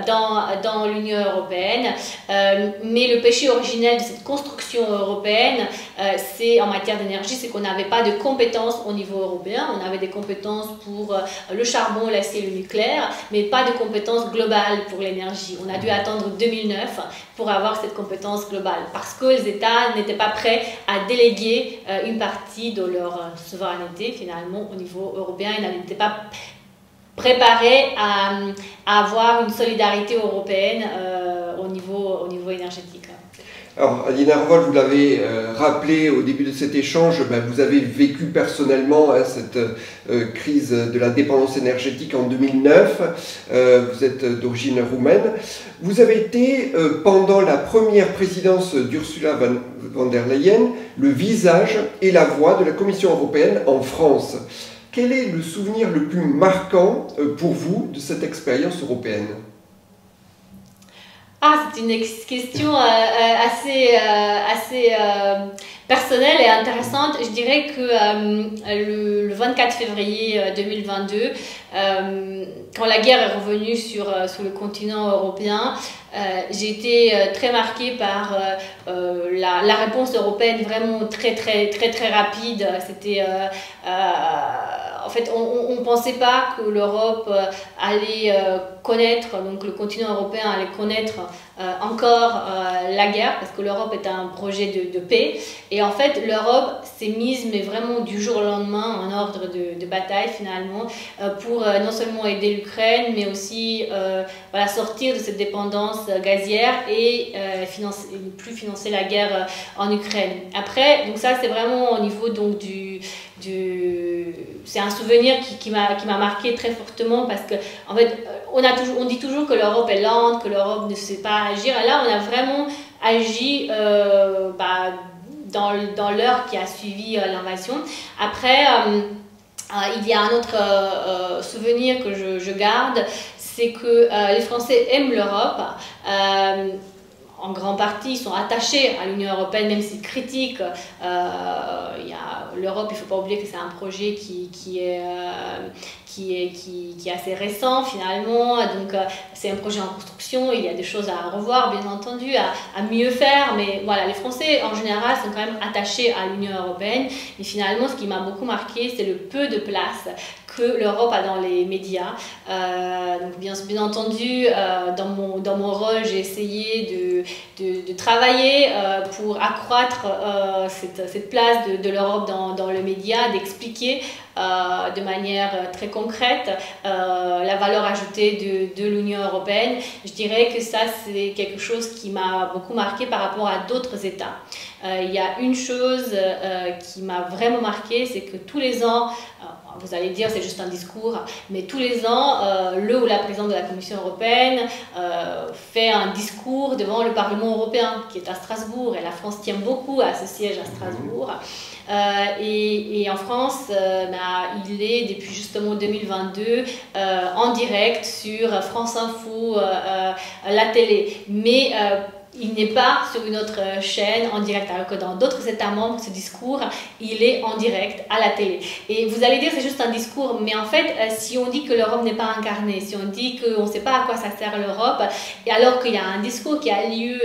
dans l'Union européenne. Mais le péché originel de cette construction européenne, c'est en matière d'énergie, c'est qu'on n'avait pas de compétences au niveau européen. On avait des compétences pour le charbon, l'acier, le nucléaire, mais pas de compétences globales pour l'énergie. On a dû attendre 2009 pour avoir cette compétence globale, parce que les États n'étaient pas prêts à déléguer une partie de leur souveraineté finalement au niveau européen. Ils n'étaient pas préparés à avoir une solidarité européenne au niveau énergétique. Alors, Alina Revol, vous l'avez rappelé au début de cet échange, vous avez vécu personnellement cette crise de la dépendance énergétique en 2009. Vous êtes d'origine roumaine. Vous avez été, pendant la première présidence d'Ursula von der Leyen, le visage et la voix de la Commission européenne en France. Quel est le souvenir le plus marquant pour vous de cette expérience européenne ? C'est une question assez personnelle et intéressante. Je dirais que le 24 février 2022, quand la guerre est revenue sur le continent européen, j'ai été très marquée par la réponse européenne vraiment très rapide. C'était en fait, on ne pensait pas que l'Europe allait connaître, donc le continent européen allait connaître encore la guerre, parce que l'Europe est un projet de paix. Et en fait, l'Europe s'est mise, mais vraiment du jour au lendemain, en ordre de bataille finalement, pour non seulement aider l'Ukraine, mais aussi voilà, sortir de cette dépendance gazière et ne plus financer la guerre en Ukraine. Après, donc ça c'est vraiment au niveau donc c'est un souvenir qui m'a marqué très fortement, parce que en fait on dit toujours que l'Europe est lente, que l'Europe ne sait pas agir, et là on a vraiment agi dans l'heure qui a suivi l'invasion. Après il y a un autre souvenir que je garde, c'est que les Français aiment l'Europe. En grande partie, ils sont attachés à l'Union européenne, même s'ils critiquent. L'Europe, il ne faut pas oublier que c'est un projet qui est assez récent finalement. Donc, c'est un projet en construction. Il y a des choses à revoir, bien entendu, à mieux faire. Mais voilà, les Français, en général, sont quand même attachés à l'Union européenne. Et finalement, ce qui m'a beaucoup marqué, c'est le peu de place que l'Europe a dans les médias. Donc bien entendu, dans mon rôle, j'ai essayé de travailler pour accroître cette place de l'Europe dans le média, d'expliquer de manière très concrète la valeur ajoutée de l'Union européenne. Je dirais que ça, c'est quelque chose qui m'a beaucoup marqué par rapport à d'autres États. Il y a une chose qui m'a vraiment marqué, c'est que tous les ans, vous allez dire c'est juste un discours, mais tous les ans, le ou la présidente de la Commission européenne fait un discours devant le Parlement européen, qui est à Strasbourg, et la France tient beaucoup à ce siège à Strasbourg. Et en France, il est depuis justement 2022 en direct sur France Info, la télé. Mais il n'est pas sur une autre chaîne en direct, alors que dans d'autres États membres, ce discours, il est en direct à la télé. Et vous allez dire c'est juste un discours, mais en fait, si on dit que l'Europe n'est pas incarnée, si on dit qu'on ne sait pas à quoi ça sert l'Europe, et alors qu'il y a un discours qui a lieu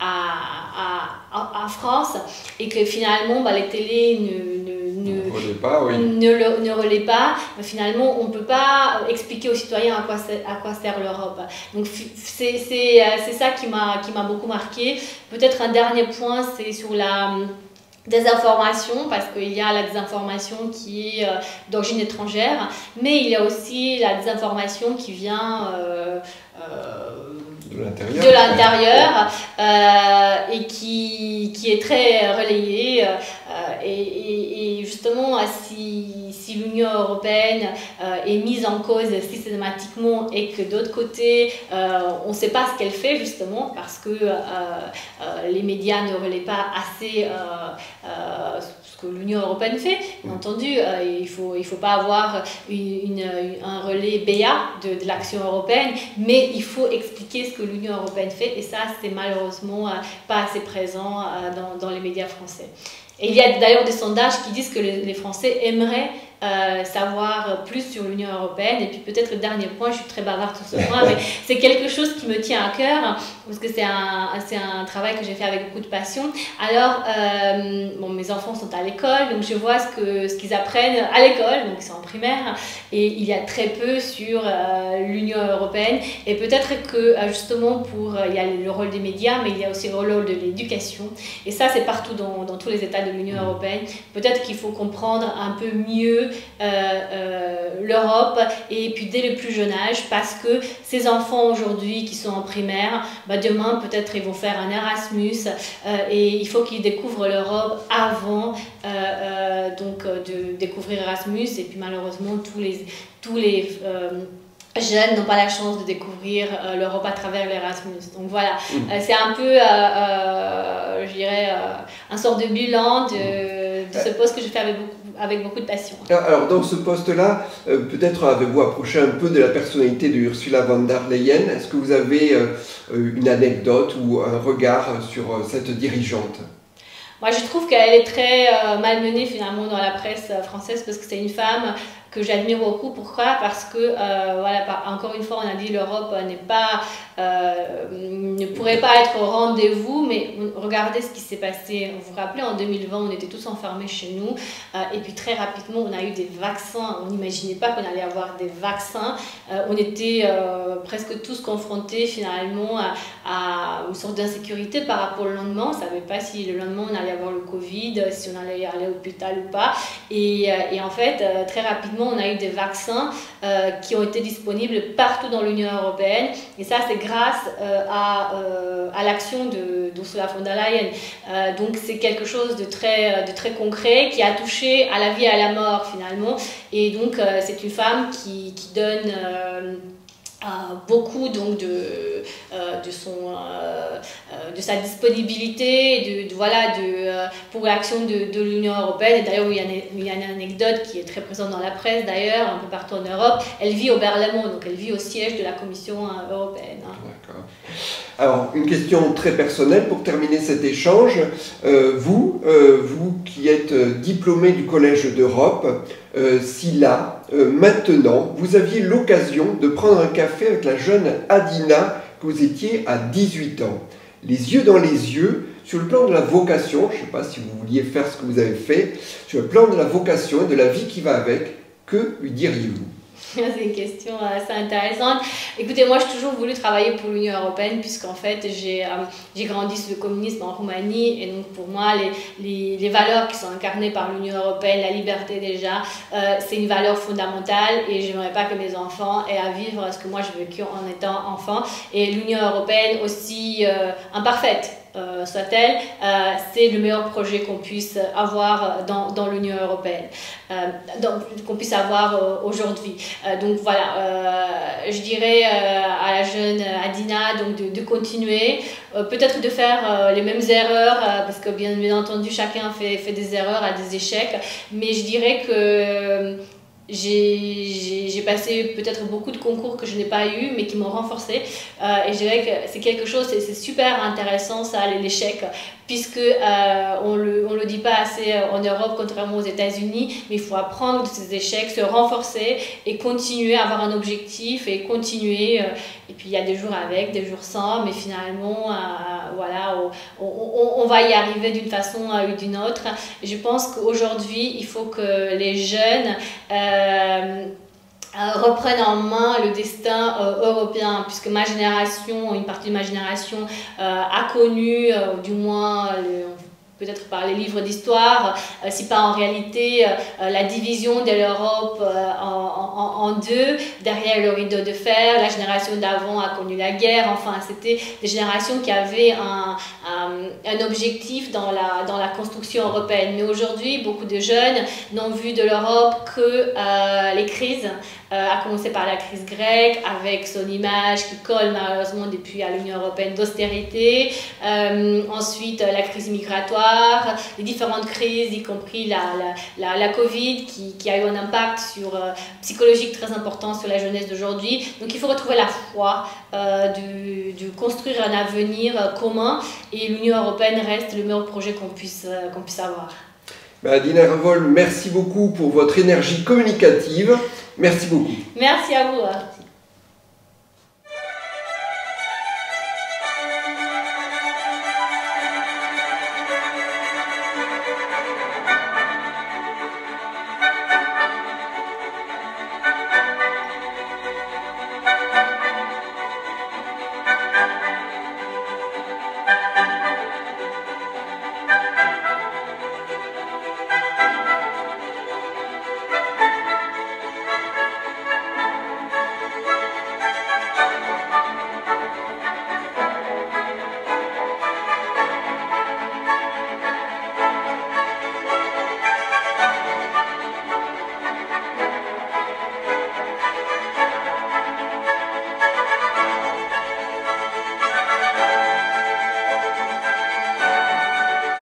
en France, et que finalement les télés ne relaient pas, finalement on ne peut pas expliquer aux citoyens à quoi sert l'Europe. Donc c'est ça qui m'a beaucoup marqué. Peut-être un dernier point, c'est sur la désinformation, parce qu'il y a la désinformation qui est d'origine étrangère, mais il y a aussi la désinformation qui vient de l'intérieur et qui est très relayée. Et justement, si l'Union européenne est mise en cause systématiquement, et que d'autre côté, on ne sait pas ce qu'elle fait, justement, parce que les médias ne relaient pas assez ce que l'Union européenne fait, bien entendu, il faut pas avoir un relais BA de l'action européenne, mais il faut expliquer ce que l'Union européenne fait, et ça, c'est malheureusement pas assez présent dans les médias français. Et il y a d'ailleurs des sondages qui disent que les Français aimeraient savoir plus sur l'Union européenne. Et puis peut-être le dernier point, je suis très bavarde tout ce point, mais c'est quelque chose qui me tient à cœur, parce que c'est un travail que j'ai fait avec beaucoup de passion. Alors, mes enfants sont à l'école, donc je vois ce qu'ils apprennent à l'école, donc ils sont en primaire, et il y a très peu sur l'Union européenne. Et peut-être que justement, il y a le rôle des médias, mais il y a aussi le rôle de l'éducation. Et ça, c'est partout dans tous les États de l'Union européenne. Peut-être qu'il faut comprendre un peu mieux l'Europe, et puis dès le plus jeune âge, parce que ces enfants aujourd'hui qui sont en primaire, demain peut-être ils vont faire un Erasmus, et il faut qu'ils découvrent l'Europe avant de découvrir Erasmus. Et puis malheureusement tous les jeunes n'ont pas la chance de découvrir l'Europe à travers l'Erasmus. Donc voilà, c'est un peu, je dirais, un sort de bilan de ce poste que je fais avec beaucoup de passion. Alors dans ce poste-là, peut-être avez-vous approché un peu de la personnalité de Ursula von der Leyen. Est-ce que vous avez une anecdote ou un regard sur cette dirigeante ? Moi, je trouve qu'elle est très malmenée finalement dans la presse française, parce que c'est une femme que j'admire beaucoup. Pourquoi? Parce que, voilà, encore une fois, on a dit l'Europe ne pourrait pas être au rendez-vous, mais regardez ce qui s'est passé. Vous vous rappelez, en 2020, on était tous enfermés chez nous, et puis très rapidement, on a eu des vaccins. On n'imaginait pas qu'on allait avoir des vaccins. On était presque tous confrontés finalement à une sorte d'insécurité par rapport au lendemain. On ne savait pas si le lendemain on allait avoir le Covid, si on allait aller à l'hôpital ou pas. Et en fait, très rapidement, on a eu des vaccins qui ont été disponibles partout dans l'Union européenne. Et ça, c'est grâce à l'action d'Ursula von der Leyen. Donc, c'est quelque chose de très concret qui a touché à la vie et à la mort finalement. Et donc, c'est une femme qui donne beaucoup donc de sa disponibilité pour l'action de l'Union européenne. Et d'ailleurs, il y a une anecdote qui est très présente dans la presse d'ailleurs, un peu partout en Europe. Elle vit au Berlaymont, donc elle vit au siège de la Commission européenne. D'accord. Alors, une question très personnelle pour terminer cet échange. Vous qui êtes diplômé du Collège d'Europe, si là, maintenant, vous aviez l'occasion de prendre un café avec la jeune Adina, que vous étiez à 18 ans, les yeux dans les yeux, sur le plan de la vocation, je ne sais pas si vous vouliez faire ce que vous avez fait, sur le plan de la vocation et de la vie qui va avec, que lui diriez-vous ? C'est une question assez intéressante. Écoutez, moi, j'ai toujours voulu travailler pour l'Union européenne puisqu'en fait, j'ai grandi sous le communisme en Roumanie et donc pour moi, les valeurs qui sont incarnées par l'Union européenne, la liberté déjà, c'est une valeur fondamentale et je n'aimerais pas que mes enfants aient à vivre ce que moi j'ai vécu en étant enfant. Et l'Union européenne, aussi imparfaite soit-elle, c'est le meilleur projet qu'on puisse avoir dans l'Union européenne, qu'on puisse avoir aujourd'hui. Donc voilà, je dirais à la jeune Adina donc de continuer, peut-être de faire les mêmes erreurs, parce que bien entendu chacun fait des erreurs, a des échecs, mais je dirais que j'ai passé peut-être beaucoup de concours que je n'ai pas eu mais qui m'ont renforcé et je dirais que c'est quelque chose, c'est super intéressant ça, l'échec, puisque on le dit pas assez en Europe contrairement aux États-Unis, mais il faut apprendre de ces échecs, se renforcer et continuer à avoir un objectif et continuer, et puis il y a des jours avec, des jours sans, mais finalement voilà, on va y arriver d'une façon ou d'une autre. Et je pense qu'aujourd'hui il faut que les jeunes reprennent en main le destin européen, puisque ma génération, une partie de ma génération a connu, du moins peut-être par les livres d'histoire, si pas en réalité, la division de l'Europe en deux, derrière le rideau de fer. La génération d'avant a connu la guerre. Enfin, c'était des générations qui avaient un objectif dans la construction européenne. Mais aujourd'hui, beaucoup de jeunes n'ont vu de l'Europe que les crises, à commencer par la crise grecque, avec son image qui colle malheureusement depuis à l'Union européenne d'austérité, ensuite la crise migratoire, les différentes crises, y compris la Covid, qui a eu un impact psychologique très important sur la jeunesse d'aujourd'hui. Donc il faut retrouver la foi de construire un avenir commun, et l'Union européenne reste le meilleur projet qu'on puisse avoir. Adina Revol, merci beaucoup pour votre énergie communicative. Merci beaucoup. Merci à vous.